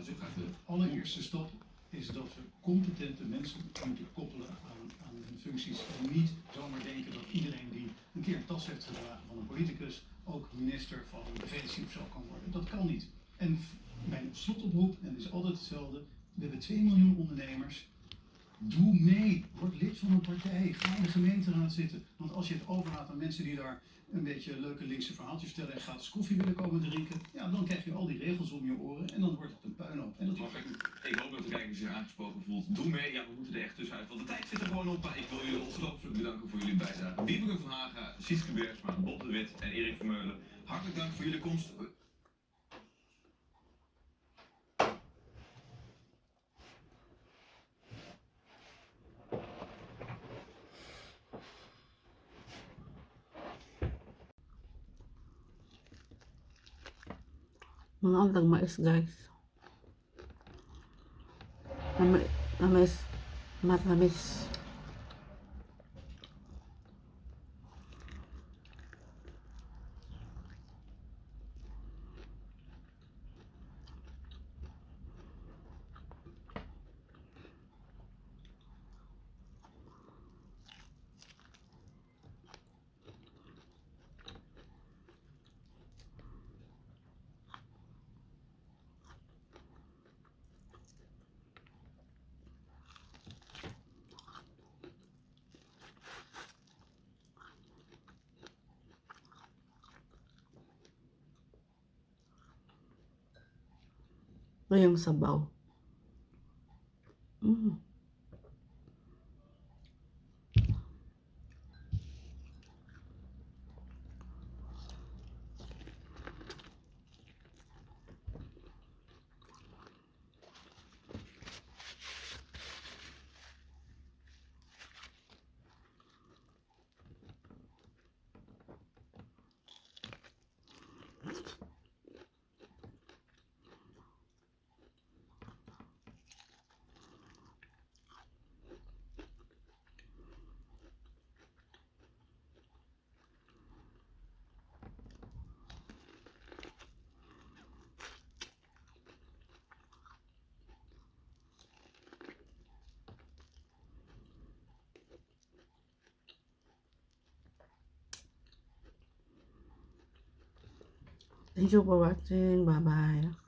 De allereerste stap is dat we competente mensen moeten koppelen aan hun functies. En niet zomaar denken dat iedereen die een keer een tas heeft gedragen van een politicus ook minister van Defensie of zo kan worden. Dat kan niet. En mijn slotoproep, en het is altijd hetzelfde, we hebben 2 miljoen ondernemers. Doe mee, word lid van een partij, ga in de gemeenteraad zitten. Want als je het overlaat aan mensen die daar een beetje leuke linkse verhaaltjes vertellen en gratis koffie willen komen drinken, ja, dan krijg je al die regels om je oren en dan wordt het een puinhoop. En dat mag ik. Ik hoop dat de kijker zich aangesproken voelt. Doe mee, ja, we moeten er echt tussenuit, want de tijd zit er gewoon op. Maar ik wil jullie ongelooflijk bedanken voor jullie bijdrage. Wiebeke van Haga, Sietske Bergsma, Bob de Wit en Erik Vermeulen. Hartelijk dank voor jullie komst. Mga antang mais guys. Namis. Matamis. Ito yung sabaw. Thank you for watching. Bye bye.